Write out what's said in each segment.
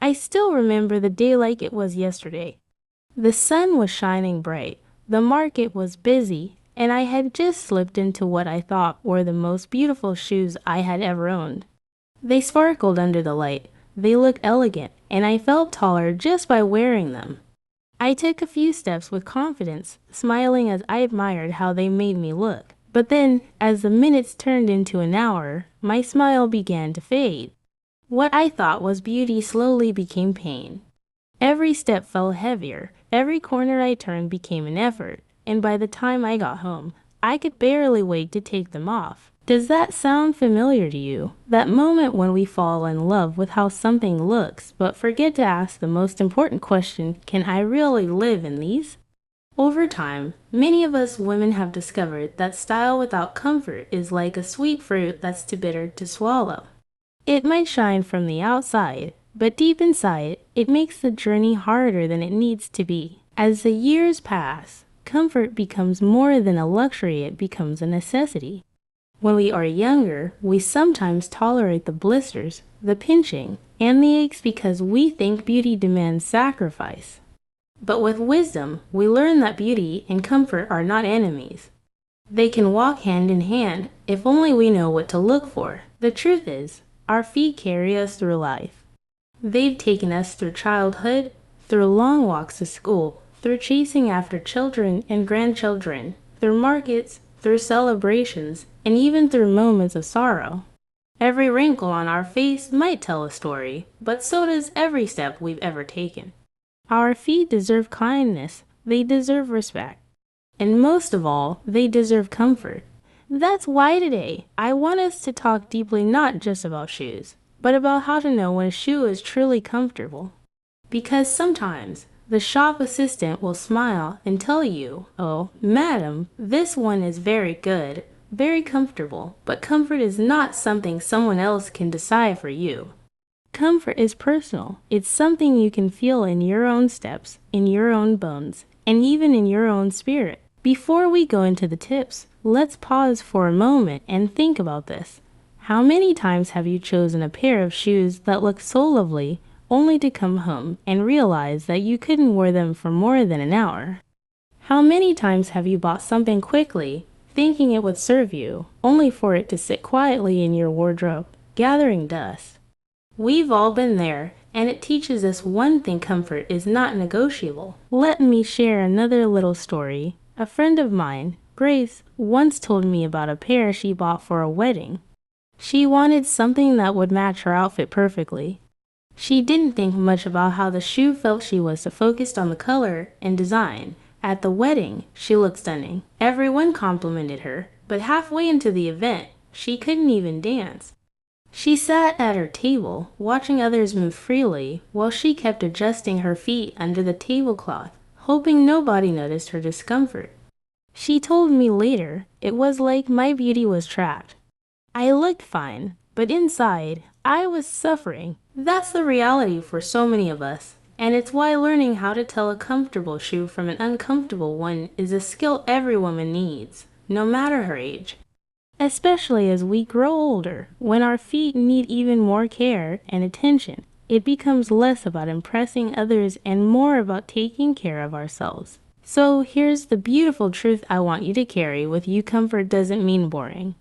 I still remember the day like it was yesterday. The sun was shining bright, the market was busy, and I had just slipped into what I thought were the most beautiful shoes I had ever owned. They sparkled under the light, they looked elegant, and I felt taller just by wearing them. I took a few steps with confidence, smiling as I admired how they made me look. But then, as the minutes turned into an hour, my smile began to fade. What I thought was beauty slowly became pain. Every step felt heavier, every corner I turned became an effort, and by the time I got home, I could barely wait to take them off. Does that sound familiar to you? That moment when we fall in love with how something looks, but forget to ask the most important question, can I really live in these? Over time, many of us women have discovered that style without comfort is like a sweet fruit that's too bitter to swallow. It might shine from the outside, but deep inside, it makes the journey harder than it needs to be. As the years pass, comfort becomes more than a luxury, it becomes a necessity. When we are younger, we sometimes tolerate the blisters, the pinching, and the aches because we think beauty demands sacrifice. But with wisdom, we learn that beauty and comfort are not enemies. They can walk hand in hand if only we know what to look for. The truth is, our feet carry us through life. They've taken us through childhood, through long walks to school, through chasing after children and grandchildren, through markets, through celebrations, and even through moments of sorrow. Every wrinkle on our face might tell a story, but so does every step we've ever taken. Our feet deserve kindness, they deserve respect, and most of all, they deserve comfort. That's why today, I want us to talk deeply not just about shoes, but about how to know when a shoe is truly comfortable. Because sometimes, the shop assistant will smile and tell you, "Oh, madam, this one is very good, very comfortable," but comfort is not something someone else can decide for you. Comfort is personal. It's something you can feel in your own steps, in your own bones, and even in your own spirit. Before we go into the tips, let's pause for a moment and think about this. How many times have you chosen a pair of shoes that look so lovely, only to come home and realize that you couldn't wear them for more than an hour? How many times have you bought something quickly, thinking it would serve you, only for it to sit quietly in your wardrobe, gathering dust? We've all been there, and it teaches us one thing: comfort is not negotiable. Let me share another little story. A friend of mine, Grace, once told me about a pair she bought for a wedding. She wanted something that would match her outfit perfectly. She didn't think much about how the shoe felt. She was so focused on the color and design. At the wedding, she looked stunning. Everyone complimented her, but halfway into the event, she couldn't even dance. She sat at her table, watching others move freely, while she kept adjusting her feet under the tablecloth, hoping nobody noticed her discomfort. She told me later, "It was like my beauty was trapped. I looked fine, but inside, I was suffering." That's the reality for so many of us, and it's why learning how to tell a comfortable shoe from an uncomfortable one is a skill every woman needs, no matter her age. Especially as we grow older, when our feet need even more care and attention, it becomes less about impressing others and more about taking care of ourselves. So here's the beautiful truth I want you to carry with you: comfort doesn't mean boring.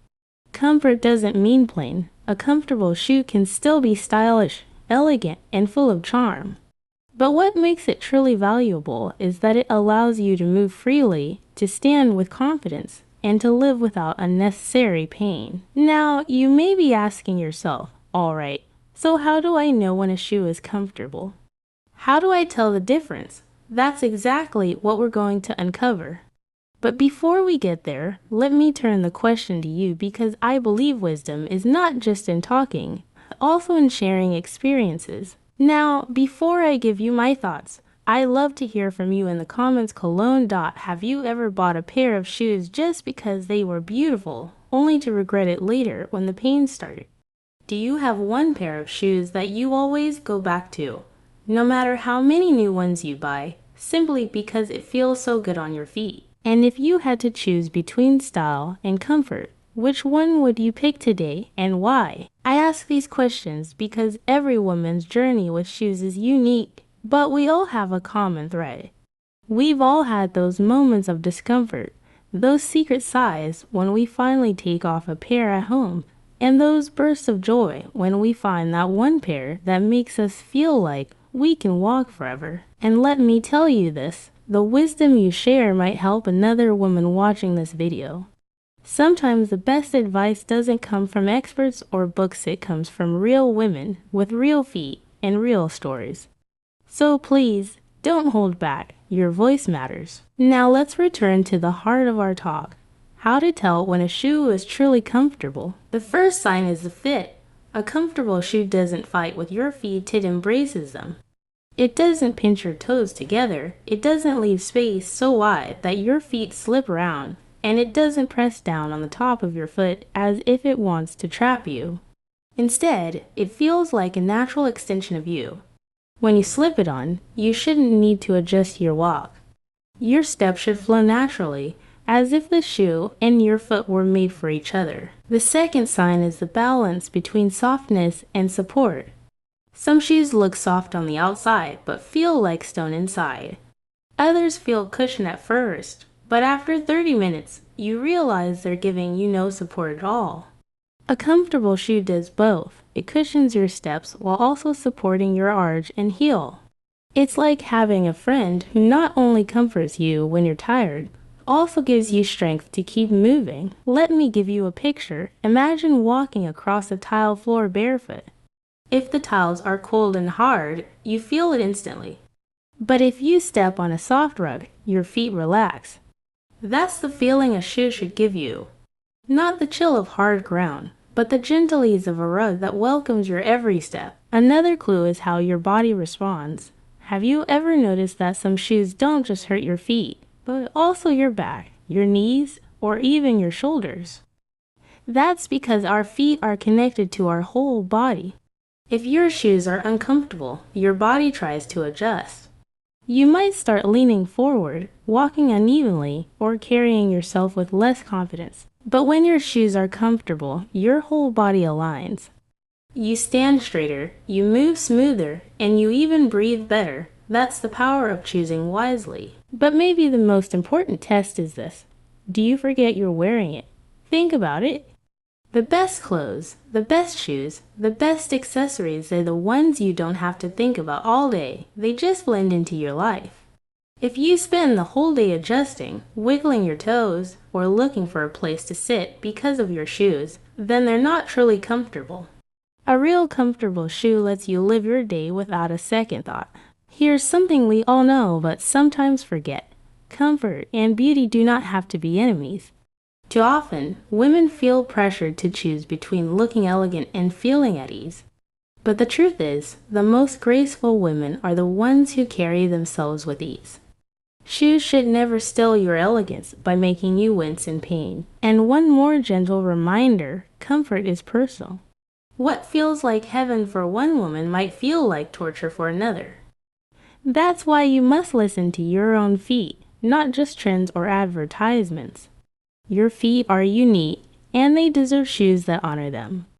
Comfort doesn't mean plain. A comfortable shoe can still be stylish, elegant, and full of charm. But what makes it truly valuable is that it allows you to move freely, to stand with confidence, and to live without unnecessary pain. Now, you may be asking yourself, alright, so how do I know when a shoe is comfortable? How do I tell the difference? That's exactly what we're going to uncover. But before we get there, let me turn the question to you, because I believe wisdom is not just in talking, but also in sharing experiences. Now, before I give you my thoughts, I love to hear from you in the comments. Have you ever bought a pair of shoes just because they were beautiful, only to regret it later when the pain started? Do you have one pair of shoes that you always go back to, no matter how many new ones you buy, simply because it feels so good on your feet? And if you had to choose between style and comfort, Which one would you pick today and why? I ask these questions because every woman's journey with shoes is unique, but we all have a common thread. We've all had those moments of discomfort, those secret sighs when we finally take off a pair at home, and those bursts of joy when we find that one pair that makes us feel like we can walk forever. And let me tell you this, the wisdom you share might help another woman watching this video. Sometimes the best advice doesn't come from experts or books, it comes from real women with real feet and real stories. So please, don't hold back. Your voice matters. Now let's return to the heart of our talk. How to tell when a shoe is truly comfortable. The first sign is the fit. A comfortable shoe doesn't fight with your feet, it embraces them. It doesn't pinch your toes together. It doesn't leave space so wide that your feet slip around. And it doesn't press down on the top of your foot as if it wants to trap you. Instead, it feels like a natural extension of you. When you slip it on, you shouldn't need to adjust your walk. Your steps should flow naturally, as if the shoe and your foot were made for each other. The second sign is the balance between softness and support. Some shoes look soft on the outside, but feel like stone inside. Others feel cushioned at first, but after 30 minutes, you realize they're giving you no support at all. A comfortable shoe does both. It cushions your steps while also supporting your arch and heel. It's like having a friend who not only comforts you when you're tired, also gives you strength to keep moving. Let me give you a picture. Imagine walking across a tile floor barefoot. If the tiles are cold and hard, you feel it instantly. But if you step on a soft rug, your feet relax. That's the feeling a shoe should give you. Not the chill of hard ground, but the gentle ease of a rug that welcomes your every step. Another clue is how your body responds. Have you ever noticed that some shoes don't just hurt your feet, but also your back, your knees, or even your shoulders? That's because our feet are connected to our whole body. If your shoes are uncomfortable, your body tries to adjust. You might start leaning forward, walking unevenly, or carrying yourself with less confidence. But when your shoes are comfortable, your whole body aligns. You stand straighter, you move smoother, and you even breathe better. That's the power of choosing wisely. But maybe the most important test is this. Do you forget you're wearing it? Think about it. The best clothes, the best shoes, the best accessories are the ones you don't have to think about all day. They just blend into your life. If you spend the whole day adjusting, wiggling your toes, or looking for a place to sit because of your shoes, then they're not truly comfortable. A real comfortable shoe lets you live your day without a second thought. Here's something we all know but sometimes forget. Comfort and beauty do not have to be enemies. Too often, women feel pressured to choose between looking elegant and feeling at ease. But the truth is, the most graceful women are the ones who carry themselves with ease. Shoes should never steal your elegance by making you wince in pain. And one more gentle reminder, comfort is personal. What feels like heaven for one woman might feel like torture for another. That's why you must listen to your own feet, not just trends or advertisements. Your feet are unique, and they deserve shoes that honor them.